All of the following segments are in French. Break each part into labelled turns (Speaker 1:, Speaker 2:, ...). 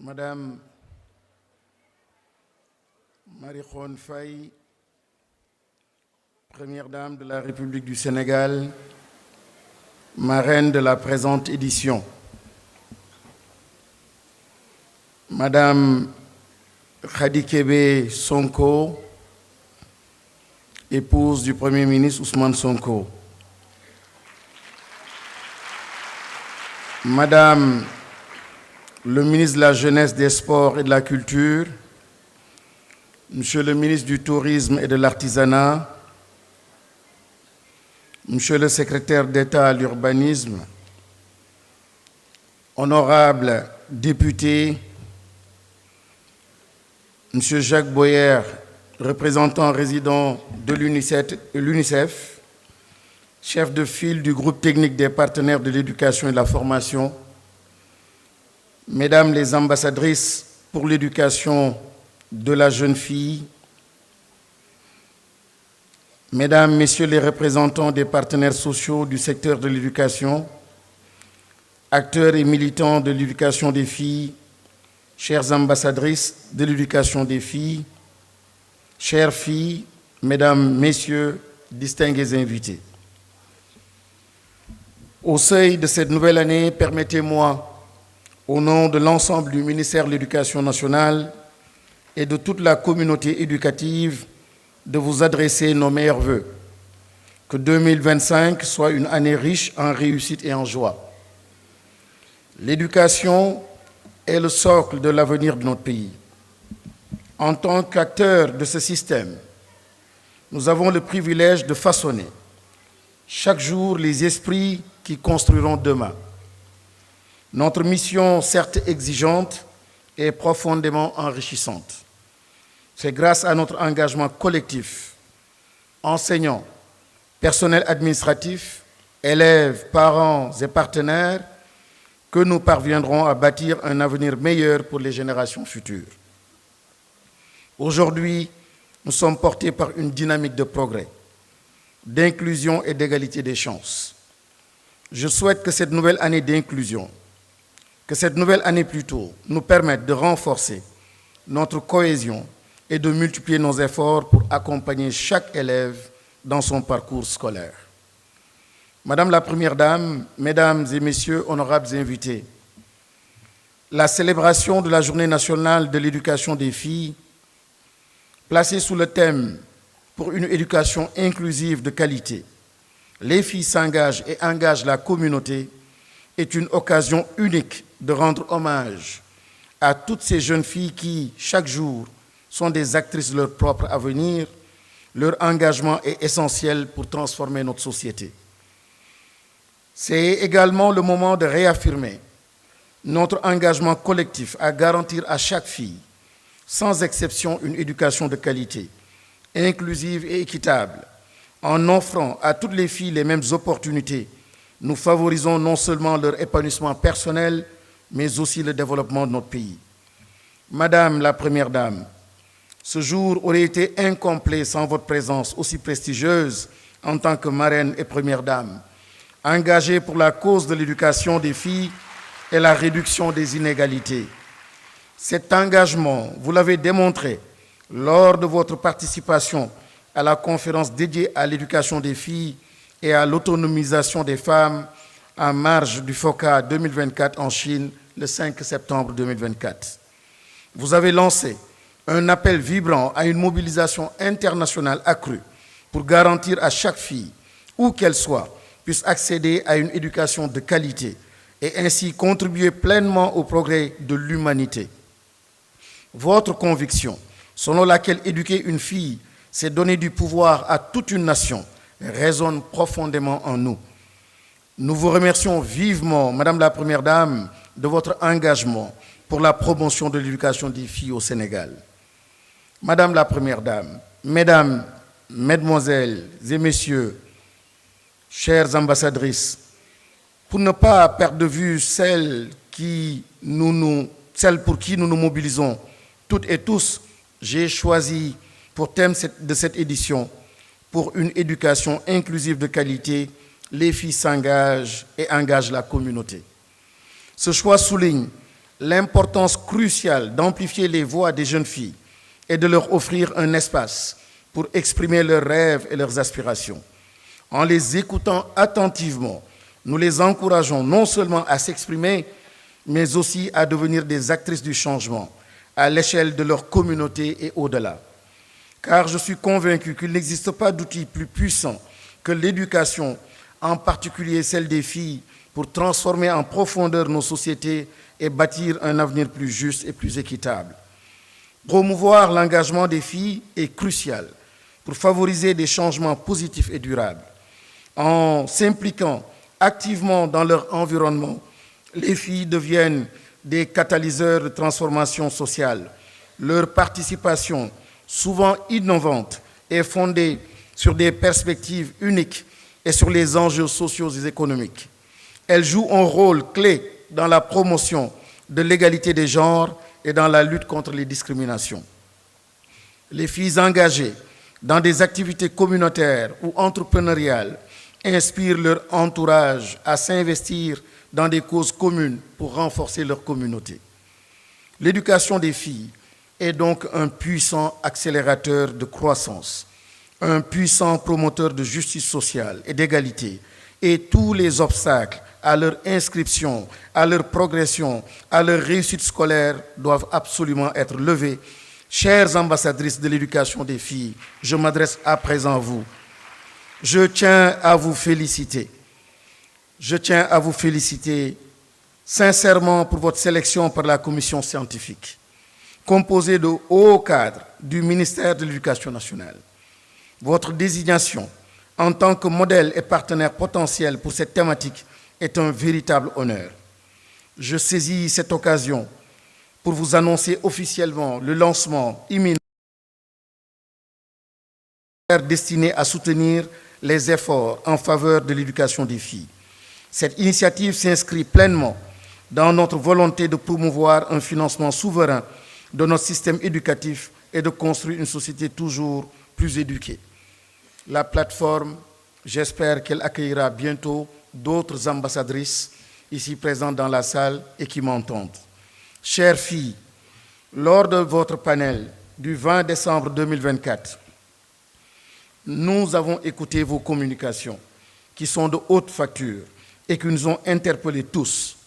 Speaker 1: Madame Marie-Khone Faye, Première Dame de la République du Sénégal, marraine de la présente édition. Madame Khady Kébé Sonko, épouse du Premier ministre Ousmane Sonko. Madame le ministre de la Jeunesse, des Sports et de la Culture, Monsieur le ministre du Tourisme et de l'Artisanat, Monsieur le secrétaire d'État à l'Urbanisme, honorables députés, Monsieur Jacques Boyer, représentant résident de l'UNICEF, chef de file du groupe technique des partenaires de l'éducation et de la formation, Mesdames les ambassadrices pour l'éducation de la jeune fille, Mesdames, Messieurs les représentants des partenaires sociaux du secteur de l'éducation, acteurs et militants de l'éducation des filles, chères ambassadrices de l'éducation des filles, chères filles, Mesdames, Messieurs, distingués invités. Au seuil de cette nouvelle année, permettez-moi, au nom de l'ensemble du ministère de l'Éducation nationale et de toute la communauté éducative, de vous adresser nos meilleurs vœux. Que 2025 soit une année riche en réussite et en joie. L'éducation est le socle de l'avenir de notre pays. En tant qu'acteurs de ce système, nous avons le privilège de façonner chaque jour les esprits qui construiront demain. Notre mission, certes exigeante, est profondément enrichissante. C'est grâce à notre engagement collectif, enseignants, personnel administratif, élèves, parents et partenaires, que nous parviendrons à bâtir un avenir meilleur pour les générations futures. Aujourd'hui, nous sommes portés par une dynamique de progrès, d'inclusion et d'égalité des chances. Je souhaite que cette nouvelle année d'inclusion, que cette nouvelle année plutôt, nous permette de renforcer notre cohésion et de multiplier nos efforts pour accompagner chaque élève dans son parcours scolaire. Madame la Première Dame, Mesdames et Messieurs, honorables invités, la célébration de la Journée nationale de l'éducation des filles, placée sous le thème « Pour une éducation inclusive de qualité, les filles s'engagent et engagent la communauté » est une occasion unique de rendre hommage à toutes ces jeunes filles qui, chaque jour, sont des actrices de leur propre avenir. Leur engagement est essentiel pour transformer notre société. C'est également le moment de réaffirmer notre engagement collectif à garantir à chaque fille, sans exception, une éducation de qualité, inclusive et équitable. En offrant à toutes les filles les mêmes opportunités, nous favorisons non seulement leur épanouissement personnel, mais aussi le développement de notre pays. Madame la Première Dame, ce jour aurait été incomplet sans votre présence aussi prestigieuse en tant que marraine et Première Dame, engagée pour la cause de l'éducation des filles et la réduction des inégalités. Cet engagement, vous l'avez démontré lors de votre participation à la conférence dédiée à l'éducation des filles et à l'autonomisation des femmes en marge du FOCA 2024 en Chine le 5 septembre 2024. Vous avez lancé un appel vibrant à une mobilisation internationale accrue pour garantir à chaque fille, où qu'elle soit, puisse accéder à une éducation de qualité et ainsi contribuer pleinement au progrès de l'humanité. Votre conviction, selon laquelle éduquer une fille, c'est donner du pouvoir à toute une nation, résonne profondément en nous. Nous vous remercions vivement, Madame la Première Dame, de votre engagement pour la promotion de l'éducation des filles au Sénégal. Madame la Première Dame, Mesdames, Mesdemoiselles et Messieurs, chères ambassadrices, pour ne pas perdre de vue celles pour qui nous nous mobilisons, toutes et tous, j'ai choisi pour thème de cette édition, pour une éducation inclusive de qualité, les filles s'engagent et engagent la communauté. Ce choix souligne l'importance cruciale d'amplifier les voix des jeunes filles et de leur offrir un espace pour exprimer leurs rêves et leurs aspirations. En les écoutant attentivement, nous les encourageons non seulement à s'exprimer, mais aussi à devenir des actrices du changement à l'échelle de leur communauté et au-delà. Car je suis convaincu qu'il n'existe pas d'outil plus puissant que l'éducation, en particulier celle des filles, pour transformer en profondeur nos sociétés et bâtir un avenir plus juste et plus équitable. Promouvoir l'engagement des filles est crucial pour favoriser des changements positifs et durables. En s'impliquant activement dans leur environnement, les filles deviennent des catalyseurs de transformation sociale. Leur participation, souvent innovante, est fondée sur des perspectives uniques et sur les enjeux sociaux et économiques. Elles jouent un rôle clé dans la promotion de l'égalité des genres et dans la lutte contre les discriminations. Les filles engagées dans des activités communautaires ou entrepreneuriales inspirent leur entourage à s'investir dans des causes communes pour renforcer leur communauté. L'éducation des filles est donc un puissant accélérateur de croissance, un puissant promoteur de justice sociale et d'égalité, et tous les obstacles à leur inscription, à leur progression, à leur réussite scolaire doivent absolument être levés. Chères ambassadrices de l'éducation des filles, je m'adresse à présent à vous. Je tiens à vous féliciter. Je tiens à vous féliciter sincèrement pour votre sélection par la commission scientifique, composée de hauts cadres du ministère de l'Éducation nationale. Votre désignation en tant que modèle et partenaire potentiel pour cette thématique est un véritable honneur. Je saisis cette occasion pour vous annoncer officiellement le lancement imminent destiné à soutenir les efforts en faveur de l'éducation des filles. Cette initiative s'inscrit pleinement dans notre volonté de promouvoir un financement souverain de notre système éducatif et de construire une société toujours plus éduquée. La plateforme, j'espère qu'elle accueillera bientôt d'autres ambassadrices ici présentes dans la salle et qui m'entendent. Chères filles, lors de votre panel du 20 décembre 2024, nous avons écouté vos communications qui sont de haute facture et qui nous ont interpellés tous.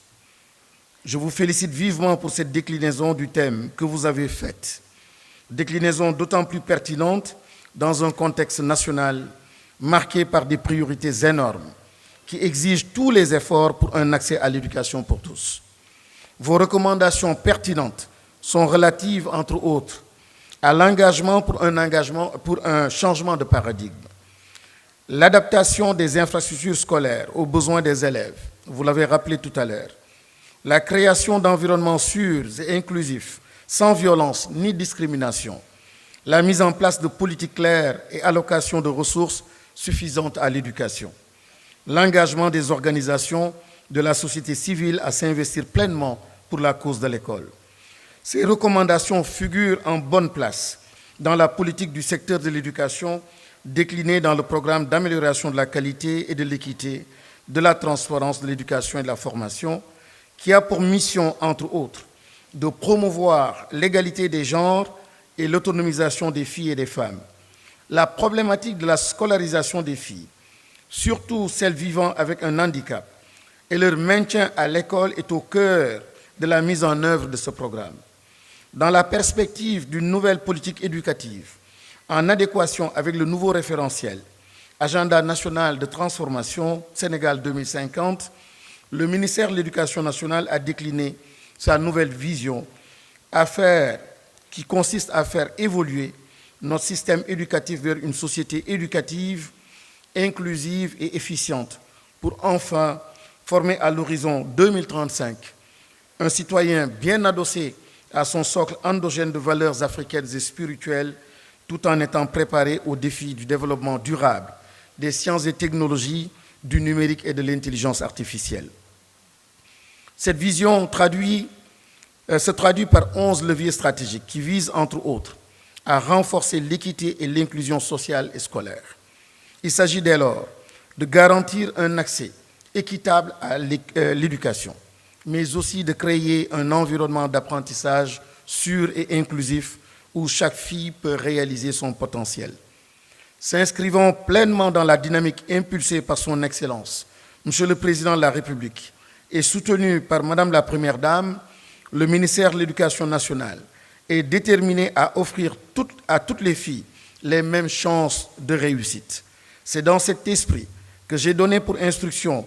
Speaker 1: Je vous félicite vivement pour cette déclinaison du thème que vous avez faite. Déclinaison d'autant plus pertinente dans un contexte national marqué par des priorités énormes qui exigent tous les efforts pour un accès à l'éducation pour tous. Vos recommandations pertinentes sont relatives, entre autres, à l'engagement pour un changement de paradigme, l'adaptation des infrastructures scolaires aux besoins des élèves, vous l'avez rappelé tout à l'heure, la création d'environnements sûrs et inclusifs, sans violence ni discrimination, la mise en place de politiques claires et allocation de ressources suffisantes à l'éducation, l'engagement des organisations de la société civile à s'investir pleinement pour la cause de l'école. Ces recommandations figurent en bonne place dans la politique du secteur de l'éducation déclinée dans le programme d'amélioration de la qualité et de l'équité, de la transparence de l'éducation et de la formation, qui a pour mission, entre autres, de promouvoir l'égalité des genres et l'autonomisation des filles et des femmes. La problématique de la scolarisation des filles, surtout celles vivant avec un handicap, et leur maintien à l'école est au cœur de la mise en œuvre de ce programme. Dans la perspective d'une nouvelle politique éducative, en adéquation avec le nouveau référentiel, Agenda national de transformation Sénégal 2050, le ministère de l'Éducation nationale a décliné sa nouvelle vision qui consiste à faire évoluer notre système éducatif vers une société éducative, inclusive et efficiente pour enfin former à l'horizon 2035 un citoyen bien adossé à son socle endogène de valeurs africaines et spirituelles, tout en étant préparé aux défis du développement durable, des sciences et technologies, du numérique et de l'intelligence artificielle. Cette vision se traduit par 11 leviers stratégiques qui visent, entre autres, à renforcer l'équité et l'inclusion sociale et scolaire. Il s'agit dès lors de garantir un accès équitable à l'éducation, mais aussi de créer un environnement d'apprentissage sûr et inclusif où chaque fille peut réaliser son potentiel. S'inscrivant pleinement dans la dynamique impulsée par son Excellence, Monsieur le Président de la République, et soutenu par Madame la Première Dame, le ministère de l'Éducation nationale est déterminé à offrir à toutes les filles les mêmes chances de réussite. C'est dans cet esprit que j'ai donné pour instruction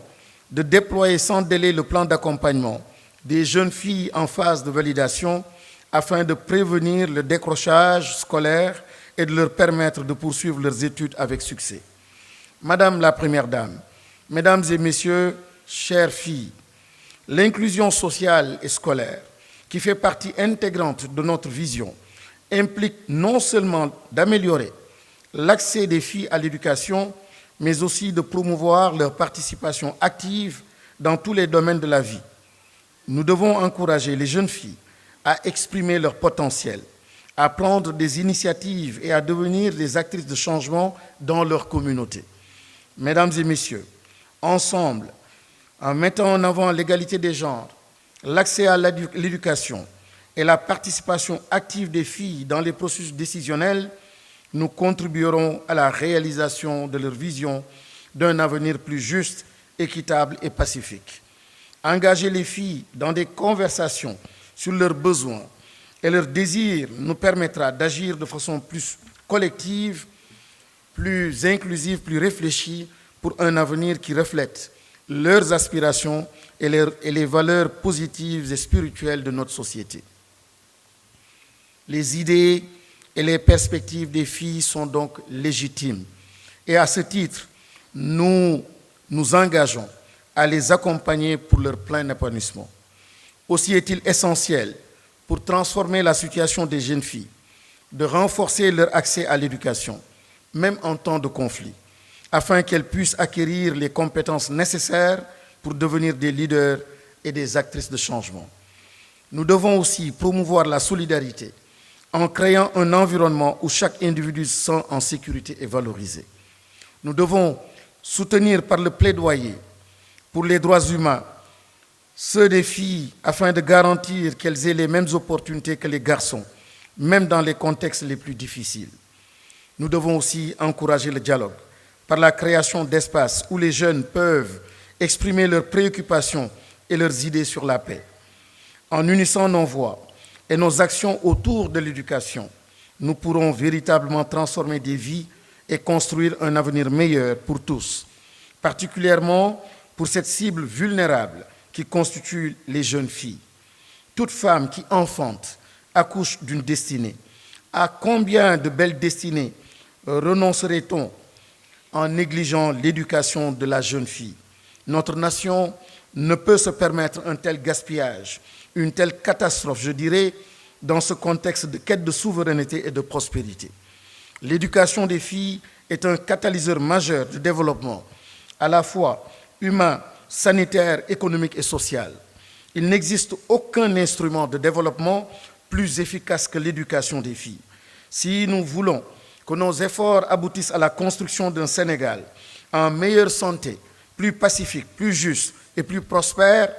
Speaker 1: de déployer sans délai le plan d'accompagnement des jeunes filles en phase de validation afin de prévenir le décrochage scolaire et de leur permettre de poursuivre leurs études avec succès. Madame la Première Dame, Mesdames et Messieurs, chères filles, l'inclusion sociale et scolaire, qui fait partie intégrante de notre vision, implique non seulement d'améliorer l'accès des filles à l'éducation, mais aussi de promouvoir leur participation active dans tous les domaines de la vie. Nous devons encourager les jeunes filles à exprimer leur potentiel, à prendre des initiatives et à devenir des actrices de changement dans leur communauté. Mesdames et Messieurs, ensemble, en mettant en avant l'égalité des genres, l'accès à l'éducation et la participation active des filles dans les processus décisionnels, nous contribuerons à la réalisation de leur vision d'un avenir plus juste, équitable et pacifique. Engager les filles dans des conversations sur leurs besoins et leurs désirs nous permettra d'agir de façon plus collective, plus inclusive, plus réfléchie pour un avenir qui reflète leurs aspirations et les valeurs positives et spirituelles de notre société. Les idées et les perspectives des filles sont donc légitimes. Et à ce titre, nous nous engageons à les accompagner pour leur plein épanouissement. Aussi est-il essentiel, pour transformer la situation des jeunes filles, de renforcer leur accès à l'éducation, même en temps de conflit, afin qu'elles puissent acquérir les compétences nécessaires pour devenir des leaders et des actrices de changement. Nous devons aussi promouvoir la solidarité en créant un environnement où chaque individu se sent en sécurité et valorisé. Nous devons soutenir par le plaidoyer pour les droits humains ceux des filles afin de garantir qu'elles aient les mêmes opportunités que les garçons, même dans les contextes les plus difficiles. Nous devons aussi encourager le dialogue par la création d'espaces où les jeunes peuvent exprimer leurs préoccupations et leurs idées sur la paix. En unissant nos voix et nos actions autour de l'éducation, nous pourrons véritablement transformer des vies et construire un avenir meilleur pour tous, particulièrement pour cette cible vulnérable qui constitue les jeunes filles. Toute femme qui enfante accouche d'une destinée. À combien de belles destinées renoncerait-on en négligeant l'éducation de la jeune fille? Notre nation ne peut se permettre un tel gaspillage, une telle catastrophe, je dirais, dans ce contexte de quête de souveraineté et de prospérité. L'éducation des filles est un catalyseur majeur de développement, à la fois humain, sanitaire, économique et social. Il n'existe aucun instrument de développement plus efficace que l'éducation des filles. Si nous voulons que nos efforts aboutissent à la construction d'un Sénégal en meilleure santé, plus pacifique, plus juste et plus prospère,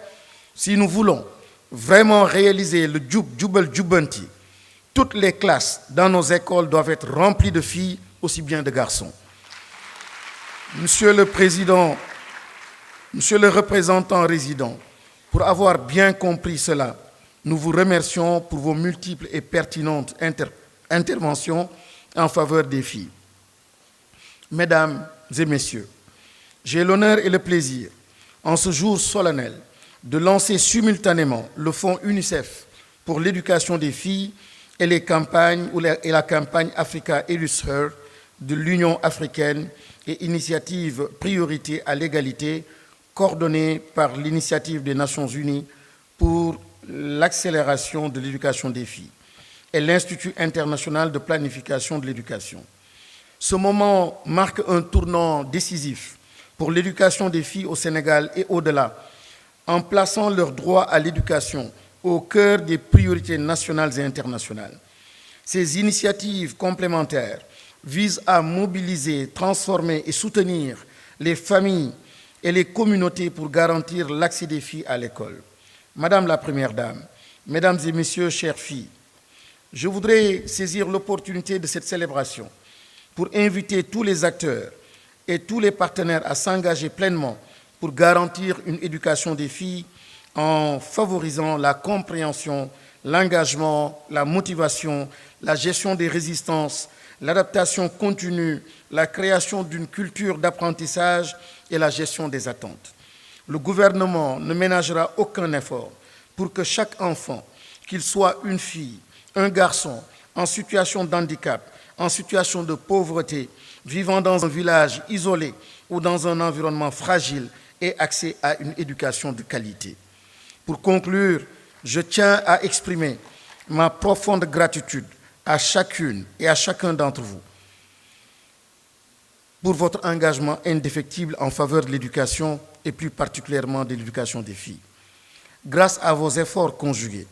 Speaker 1: si nous voulons vraiment réaliser le Jubal Jubanti, toutes les classes dans nos écoles doivent être remplies de filles aussi bien de garçons. Monsieur le Président, Monsieur le représentant résident, pour avoir bien compris cela, nous vous remercions pour vos multiples et pertinentes interventions en faveur des filles. Mesdames et Messieurs, j'ai l'honneur et le plaisir, en ce jour solennel, de lancer simultanément le fonds UNICEF pour l'éducation des filles et la campagne Africa Edus Her de l'Union africaine et initiative Priorité à l'égalité, coordonnée par l'initiative des Nations Unies pour l'accélération de l'éducation des filles et l'Institut international de planification de l'éducation. Ce moment marque un tournant décisif pour l'éducation des filles au Sénégal et au-delà, en plaçant leur droit à l'éducation au cœur des priorités nationales et internationales. Ces initiatives complémentaires visent à mobiliser, transformer et soutenir les familles et les communautés pour garantir l'accès des filles à l'école. Madame la Première Dame, Mesdames et Messieurs, chères filles, je voudrais saisir l'opportunité de cette célébration pour inviter tous les acteurs et tous les partenaires à s'engager pleinement pour garantir une éducation des filles en favorisant la compréhension, l'engagement, la motivation, la gestion des résistances, l'adaptation continue, la création d'une culture d'apprentissage et la gestion des attentes. Le gouvernement ne ménagera aucun effort pour que chaque enfant, qu'il soit une fille, un garçon, en situation de handicap, en situation de pauvreté, vivant dans un village isolé ou dans un environnement fragile, ait accès à une éducation de qualité. Pour conclure, je tiens à exprimer ma profonde gratitude à chacune et à chacun d'entre vous pour votre engagement indéfectible en faveur de l'éducation et plus particulièrement de l'éducation des filles. Grâce à vos efforts conjugués,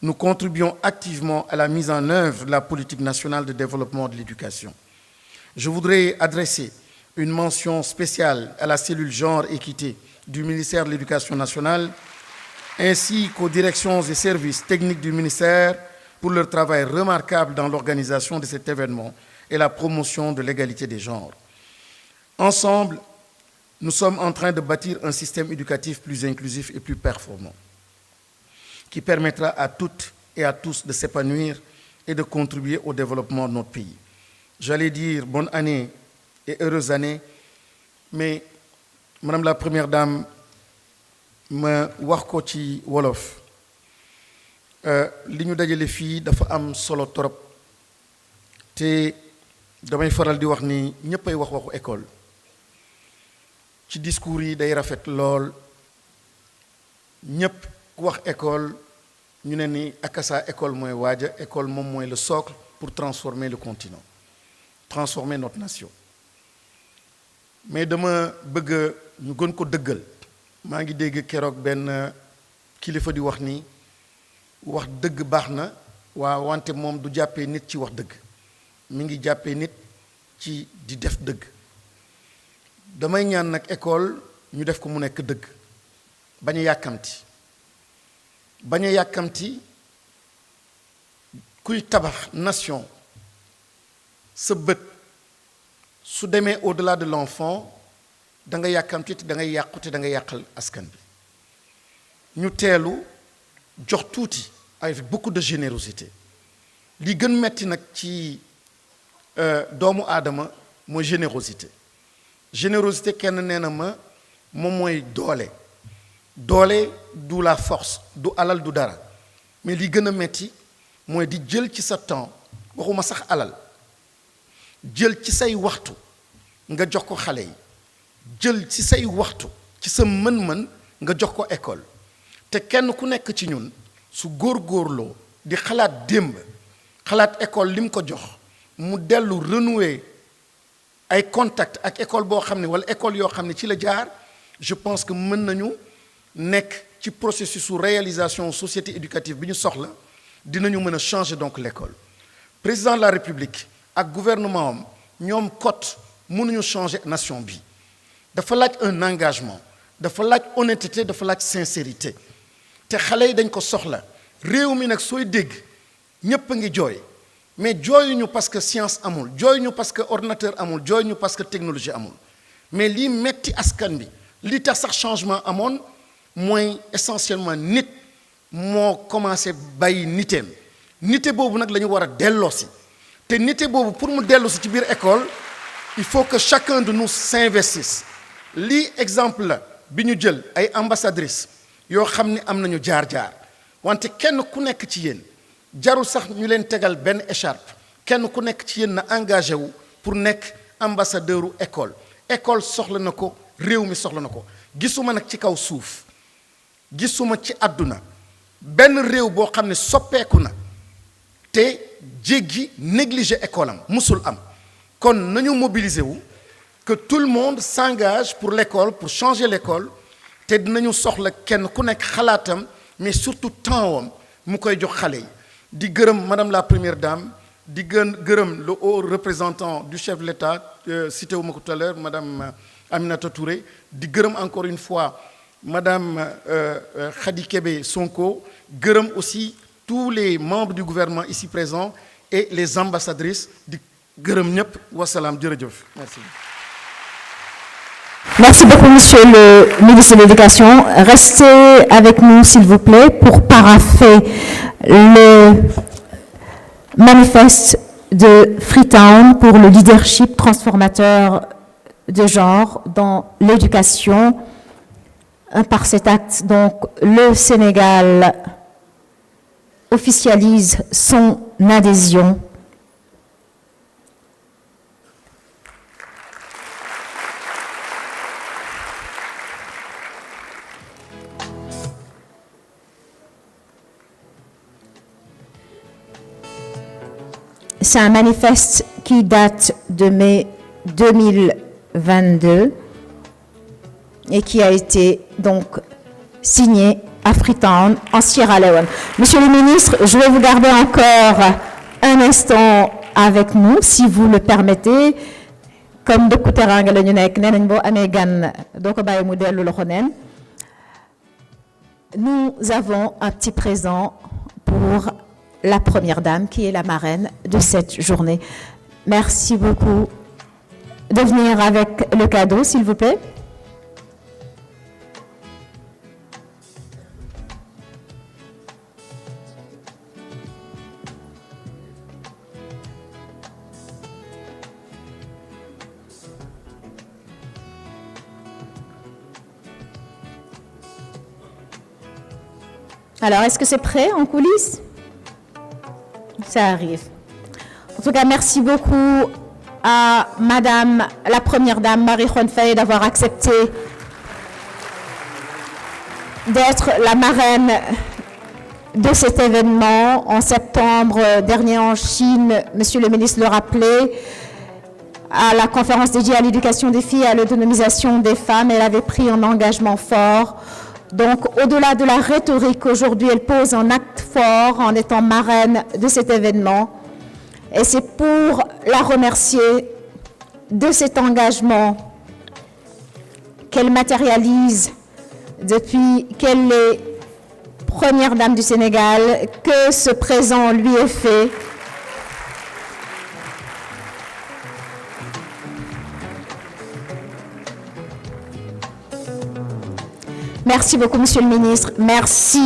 Speaker 1: nous contribuons activement à la mise en œuvre de la politique nationale de développement de l'éducation. Je voudrais adresser une mention spéciale à la cellule genre équité du ministère de l'Éducation nationale ainsi qu'aux directions et services techniques du ministère pour leur travail remarquable dans l'organisation de cet événement et la promotion de l'égalité des genres. Ensemble, nous sommes en train de bâtir un système éducatif plus inclusif et plus performant, qui permettra à toutes et à tous de s'épanouir et de contribuer au développement de notre pays. J'allais dire bonne année et heureuse année, mais Madame la Première Dame, ma wax ko ci wolof li ñu dajale fii dafa am solo torop te damay faral di wax ni ñëppay wax waxu école ci discours yi day rafet lool ñëpp ku wax école ñu ne ni akasa école mooy waaja école moom mooy le socle pour transformer le continent transformer notre nation mais dama bëgg ñu gën ko dëggal maa ngi dégg keroog benn kilifa di wax ni wax dëgg baax na wante moom du jàppee nit ci wax dëgg mi ngi jàppee nit ci di def dëgg damay ñaan nag école ñu def ko mu nekk dëgg bañ a yàkkamti kuy tabax nation sa bët su demee au-delà de l'enfant da nga yàkkamti te da ngay yàqu te da nga yàqal askan bi ñu teelu jox tuuti avec beaucoup de générosité li gën metti nag ci doomu aadama mooy générosité kenn nee na ma moom mooy doole du la force du alal du dara mais li gën a metti mooy di jël ci sa temps waxuma sax alal jël ci say waxtu nga jox ko xale yi jël ci say waxtu ci sa mën-mën nga jox ko école te kenn ku nekk ci ñun su góorgóorloo di xalaat démb xalaat école lim ko jox mu dellu renouer ay contact ak école boo xam ne wala école yoo xam ne ci la jaar je pense que mën nañu nekk ci processus su réalisation société éducative bi ñu soxla dinañu mën a changer donc l'école président de la République ak gouvernement am ñoom cote mënuñu changer nation bi dafa laaj un engagement dafa laaj honnêteté dafa laaj sincérité te xale yi dañ ko soxla réew mi nag sooy dégg ñépp a ngi jooy mais jooyuñu parce que science amul jooyuñu parce que ordinateur amul jooyuñu parce que technologie amul mais lii metti askan bi li tax sax changement amoon mooy essentiellement nit moo commencé bàyyi niteem nite boobu nag la ñu war a delloosi te nite boobu pour mu delloosi ci biir école il faut que chacun de nous s'investisse lii exemple la bi ñu jël ay ambassadrices yoo xam ni am nañu jaar-jaar wante kenn ku nekk ci yéen jarul sax ñu leen tegal benn écharpe kenn ku nekk ci yéen na engagé wu pour nekk ambassadeuru école soxla na ko réew mi soxla na ko gisuma nag ci kaw suuf gisuma ci àdduna benn réew boo xam ne soppeeku na te jéggi négliger école am musul am kon nañu mobiliser wu que tout le monde s'engage pour l'école pour changer l'école te dinañu soxla kenn ku nekk xalaatam mais surtout temps wam mu koy jox xale yi di gërëm madame la première dame di gërëm le haut représentant du chef de l'État cité wu ma ko tout à l'heure madame Aminata Touré di gërëm encore une fois Madame Khady Kébé Sonko, gërëm aussi tous les membres du gouvernement ici présents et les ambassadrices di gërëm ñëpp wasalaam jërëjëf merci.
Speaker 2: Merci beaucoup, Monsieur le ministre de l'Éducation. Restez avec nous, s'il vous plaît, pour parapher le manifeste de Freetown pour le leadership transformateur de genre dans l'éducation. Par cet acte, donc, le Sénégal officialise son adhésion. C'est un manifeste qui date de mai 2022 et qui a été donc signé à Freetown, en Sierra Leone. Monsieur le ministre, je vais vous garder encore un instant avec nous, si vous le permettez. Comme beaucoup teranga la ñu nekk nee nañ boo amee gan doo ko bàyyi mu dellu loxo neen. Nous avons un petit présent pour la première dame qui est la marraine de cette journée. Merci beaucoup de venir avec le cadeau, s'il vous plaît. Alors, est-ce que c'est prêt en coulisses? Ça arrive. En tout cas, merci beaucoup à Madame la Première Dame, Marie-Khone Faye, d'avoir accepté d'être la marraine de cet événement. En septembre dernier en Chine, Monsieur le ministre le rappelait, à la conférence dédiée à l'éducation des filles et à l'autonomisation des femmes, elle avait pris un engagement fort. Donc, au-delà de la rhétorique, aujourd'hui, elle pose un acte fort en étant marraine de cet événement. Et c'est pour la remercier de cet engagement qu'elle matérialise depuis qu'elle est première dame du Sénégal, que ce présent lui est fait. Merci beaucoup, Monsieur le ministre. Merci.